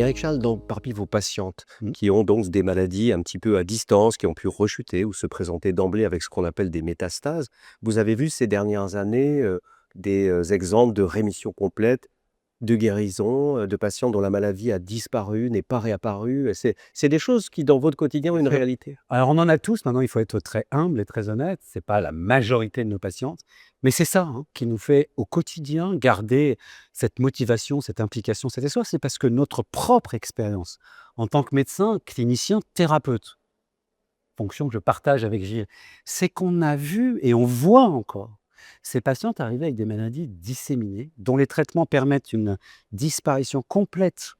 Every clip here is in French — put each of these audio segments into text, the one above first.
Éric Charles, donc parmi vos patientes Mmh. qui ont donc des maladies un petit peu à distance, qui ont pu rechuter ou se présenter d'emblée avec ce qu'on appelle des métastases, vous avez vu ces dernières années, des, exemples de rémission complète, de guérison, de patients dont la maladie a disparu, n'est pas réapparue, c'est des choses qui dans votre quotidien ont Bien une sûr. réalité? Alors on en a tous, maintenant il faut être très humble et très honnête, c'est pas la majorité de nos patientes, mais c'est ça, qui nous fait au quotidien garder cette motivation, cette implication, cet espoir. C'est parce que notre propre expérience en tant que médecin, clinicien, thérapeute, fonction que je partage avec Gilles, c'est qu'on a vu et on voit encore ces patientes arriver avec des maladies disséminées, dont les traitements permettent une disparition complète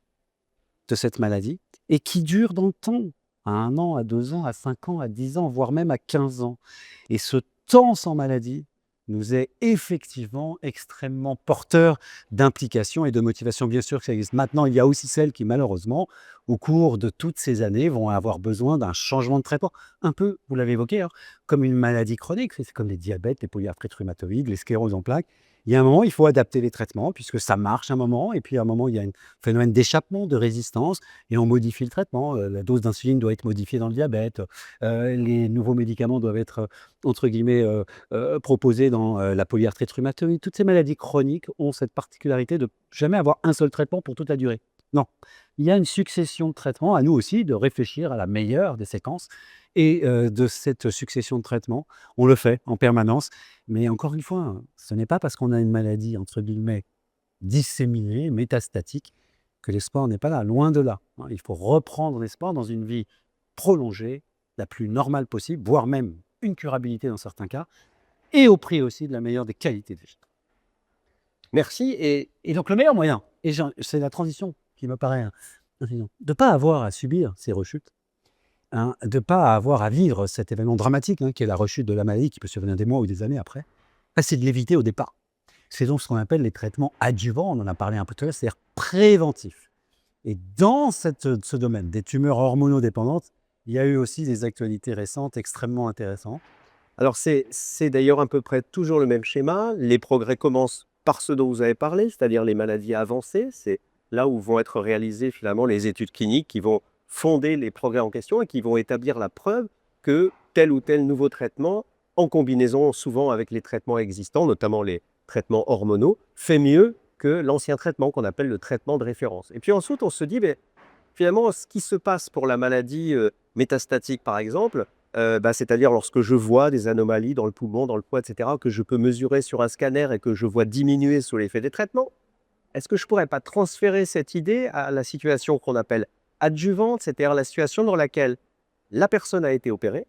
de cette maladie et qui dure dans le temps, à 1 an, à 2 ans, à 5 ans, à 10 ans, voire même à 15 ans. Et ce temps sans maladie nous est effectivement extrêmement porteur d'implication et de motivation. Bien sûr que ça existe. Maintenant, il y a aussi celles qui, malheureusement, au cours de toutes ces années, vont avoir besoin d'un changement de traitement. Un peu, vous l'avez évoqué, comme une maladie chronique. C'est comme les diabètes, les polyarthrites rhumatoïdes, les scléroses en plaques. Il y a un moment, il faut adapter les traitements puisque ça marche un moment et puis à un moment, il y a un phénomène d'échappement, de résistance et on modifie le traitement. La dose d'insuline doit être modifiée dans le diabète. Les nouveaux médicaments doivent être, entre guillemets, proposés dans, la polyarthrite rhumatoïde. Toutes ces maladies chroniques ont cette particularité de jamais avoir un seul traitement pour toute la durée. Non, il y a une succession de traitements, à nous aussi de réfléchir à la meilleure des séquences et de cette succession de traitements, on le fait en permanence. Mais encore une fois, ce n'est pas parce qu'on a une maladie, entre guillemets, disséminée, métastatique, que l'espoir n'est pas là, loin de là, Il faut reprendre l'espoir dans une vie prolongée, la plus normale possible, voire même une curabilité dans certains cas, et au prix aussi de la meilleure des qualités de vie. Merci Et donc le meilleur moyen, c'est la transition qui me paraît intelligente, de ne pas avoir à subir ces rechutes, de ne pas avoir à vivre cet événement dramatique, qui est la rechute de la maladie, qui peut survenir des mois ou des années après, c'est de l'éviter au départ. C'est donc ce qu'on appelle les traitements adjuvants, on en a parlé un peu tout à l'heure, c'est-à-dire préventifs. Et dans ce domaine des tumeurs hormonodépendantes, il y a eu aussi des actualités récentes extrêmement intéressantes. Alors c'est d'ailleurs à peu près toujours le même schéma. Les progrès commencent par ce dont vous avez parlé, c'est-à-dire les maladies avancées. C'est là où vont être réalisées finalement les études cliniques qui vont fonder les progrès en question et qui vont établir la preuve que tel ou tel nouveau traitement, en combinaison souvent avec les traitements existants, notamment les traitements hormonaux, fait mieux que l'ancien traitement qu'on appelle le traitement de référence. Et puis ensuite, on se dit, ben, finalement, ce qui se passe pour la maladie métastatique, par exemple, c'est-à-dire lorsque je vois des anomalies dans le poumon, dans le foie, et cetera, que je peux mesurer sur un scanner et que je vois diminuer sous l'effet des traitements, est-ce que je pourrais pas transférer cette idée à la situation qu'on appelle adjuvante, c'est-à-dire la situation dans laquelle la personne a été opérée,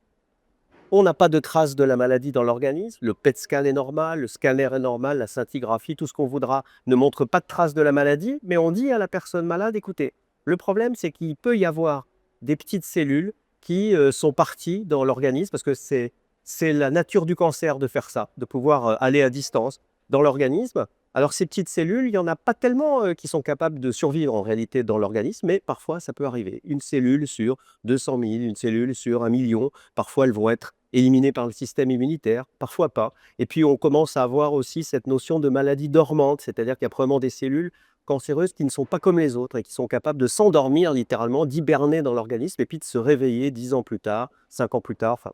on n'a pas de traces de la maladie dans l'organisme, le PET scan est normal, le scanner est normal, la scintigraphie, tout ce qu'on voudra ne montre pas de traces de la maladie, mais on dit à la personne malade, écoutez, le problème c'est qu'il peut y avoir des petites cellules qui sont parties dans l'organisme, parce que c'est la nature du cancer de faire ça, de pouvoir aller à distance dans l'organisme. Alors ces petites cellules, il n'y en a pas tellement qui sont capables de survivre en réalité dans l'organisme, mais parfois ça peut arriver. Une cellule sur 200 000, une cellule sur 1 million, parfois elles vont être éliminées par le système immunitaire, parfois pas. Et puis on commence à avoir aussi cette notion de maladie dormante, c'est-à-dire qu'il y a probablement des cellules cancéreuses qui ne sont pas comme les autres et qui sont capables de s'endormir littéralement, d'hiberner dans l'organisme et puis de se réveiller 10 ans plus tard, 5 ans plus tard. Enfin.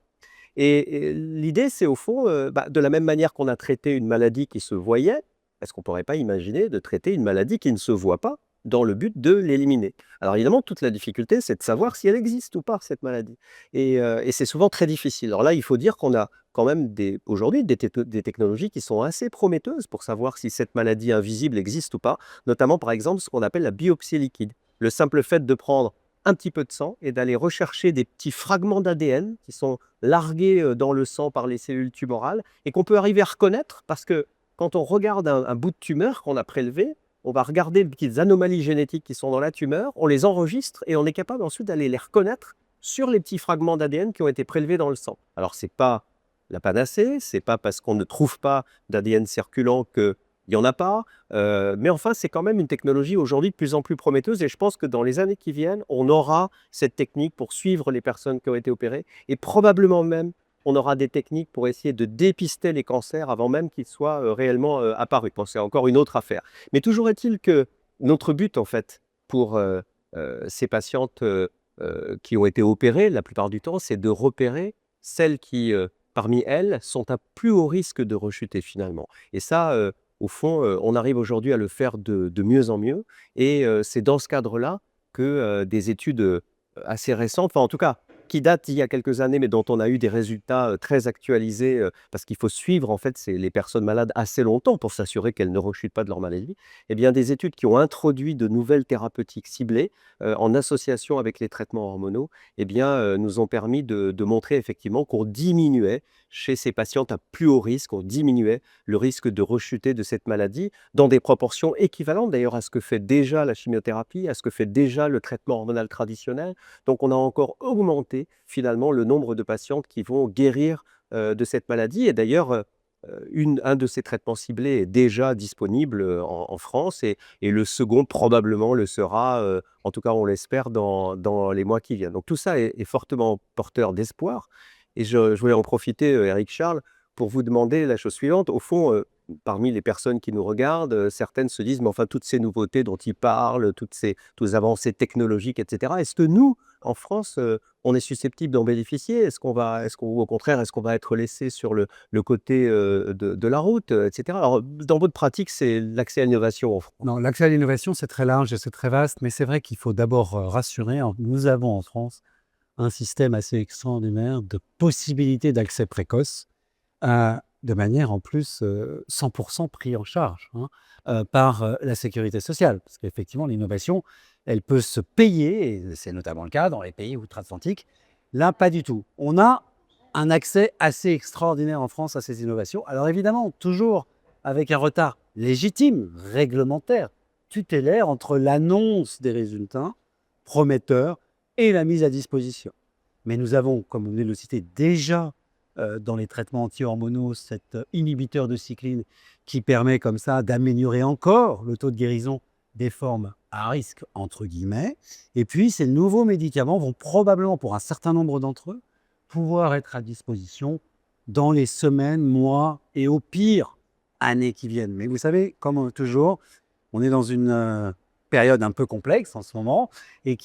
Et l'idée, c'est au fond, de la même manière qu'on a traité une maladie qui se voyait, est-ce qu'on ne pourrait pas imaginer de traiter une maladie qui ne se voit pas dans le but de l'éliminer? Alors évidemment, toute la difficulté, c'est de savoir si elle existe ou pas, cette maladie. Et c'est souvent très difficile. Alors là, il faut dire qu'on a quand même aujourd'hui des technologies qui sont assez prometteuses pour savoir si cette maladie invisible existe ou pas, notamment par exemple ce qu'on appelle la biopsie liquide. Le simple fait de prendre un petit peu de sang et d'aller rechercher des petits fragments d'ADN qui sont largués dans le sang par les cellules tumorales et qu'on peut arriver à reconnaître parce que quand on regarde un bout de tumeur qu'on a prélevé, on va regarder les petites anomalies génétiques qui sont dans la tumeur, on les enregistre et on est capable ensuite d'aller les reconnaître sur les petits fragments d'ADN qui ont été prélevés dans le sang. Alors, ce n'est pas la panacée, ce n'est pas parce qu'on ne trouve pas d'ADN circulant qu'il n'y en a pas, mais enfin, c'est quand même une technologie aujourd'hui de plus en plus prometteuse et je pense que dans les années qui viennent, on aura cette technique pour suivre les personnes qui ont été opérées et probablement même on aura des techniques pour essayer de dépister les cancers avant même qu'ils soient réellement apparus. Bon, c'est encore une autre affaire. Mais toujours est-il que notre but, en fait, pour ces patientes qui ont été opérées, la plupart du temps, c'est de repérer celles qui, parmi elles, sont à plus haut risque de rechuter finalement. Et ça, au fond, on arrive aujourd'hui à le faire de mieux en mieux. Et c'est dans ce cadre-là que des études assez récentes, enfin en tout cas qui datent d'il y a quelques années, mais dont on a eu des résultats très actualisés, parce qu'il faut suivre en fait les personnes malades assez longtemps pour s'assurer qu'elles ne rechutent pas de leur maladie. Eh bien, des études qui ont introduit de nouvelles thérapeutiques ciblées en association avec les traitements hormonaux, eh bien, nous ont permis de montrer effectivement qu'on diminuait chez ces patientes à plus haut risque, on diminuait le risque de rechuter de cette maladie dans des proportions équivalentes d'ailleurs à ce que fait déjà la chimiothérapie, à ce que fait déjà le traitement hormonal traditionnel. Donc on a encore augmenté finalement le nombre de patientes qui vont guérir de cette maladie. Et d'ailleurs, un de ces traitements ciblés est déjà disponible en France et le second probablement le sera, en tout cas on l'espère, dans les mois qui viennent. Donc tout ça est fortement porteur d'espoir. Et je voulais en profiter, Éric Charles, pour vous demander la chose suivante. Au fond, parmi les personnes qui nous regardent, certaines se disent: «Mais enfin, toutes ces nouveautés dont il parle, toutes les avancées technologiques et cetera, est-ce que nous, en France, on est susceptibles d'en bénéficier? Est-ce qu'on au contraire, est-ce qu'on va être laissé sur le côté, de la route, et cetera?» Alors, dans votre pratique, c'est l'accès à l'innovation en France. Non, l'accès à l'innovation, c'est très large et c'est très vaste, mais c'est vrai qu'il faut d'abord rassurer. Nous avons en France un système assez extraordinaire de possibilités d'accès précoce, de manière en plus 100% pris en charge, hein, par la sécurité sociale. Parce qu'effectivement, l'innovation, elle peut se payer, et c'est notamment le cas dans les pays outre-Atlantique. Là, pas du tout. On a un accès assez extraordinaire en France à ces innovations. Alors évidemment, toujours avec un retard légitime, réglementaire, tutélaire entre l'annonce des résultats prometteurs et la mise à disposition. Mais nous avons, comme vous venez de le citer, déjà dans les traitements anti-hormonaux cet inhibiteur de cycline qui permet comme ça d'améliorer encore le taux de guérison des formes à risque, entre guillemets. Et puis, ces nouveaux médicaments vont probablement, pour un certain nombre d'entre eux, pouvoir être à disposition dans les semaines, mois et au pire, années qui viennent. Mais vous savez, comme toujours, on est dans une période un peu complexe en ce moment et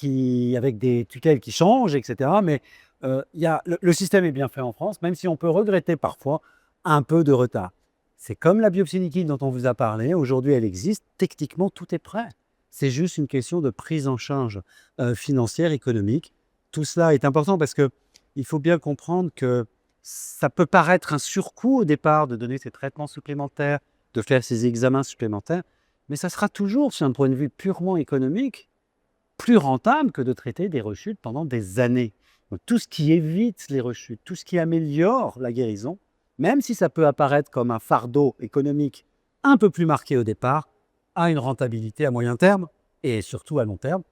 avec des tutelles qui changent, etc. Mais le système est bien fait en France, même si on peut regretter parfois un peu de retard. C'est comme la biopsie liquide dont on vous a parlé. Aujourd'hui, elle existe. Techniquement, tout est prêt. C'est juste une question de prise en charge financière, économique. Tout cela est important parce que il faut bien comprendre que ça peut paraître un surcoût au départ de donner ces traitements supplémentaires, de faire ces examens supplémentaires, mais ça sera toujours, sur un point de vue purement économique, plus rentable que de traiter des rechutes pendant des années. Donc, tout ce qui évite les rechutes, tout ce qui améliore la guérison, même si ça peut apparaître comme un fardeau économique un peu plus marqué au départ, a une rentabilité à moyen terme et surtout à long terme.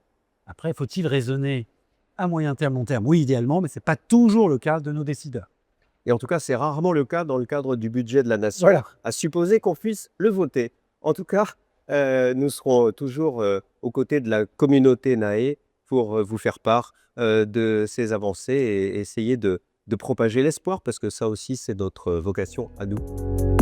Après, faut-il raisonner à moyen terme, long terme? Oui, idéalement, mais ce n'est pas toujours le cas de nos décideurs. Et en tout cas, c'est rarement le cas dans le cadre du budget de la nation, Voilà. à supposer qu'on puisse le voter. En tout cas, nous serons toujours, aux côtés de la communauté NAE pour, vous faire part, de ces avancées et essayer de propager l'espoir parce que ça aussi, c'est notre vocation à nous.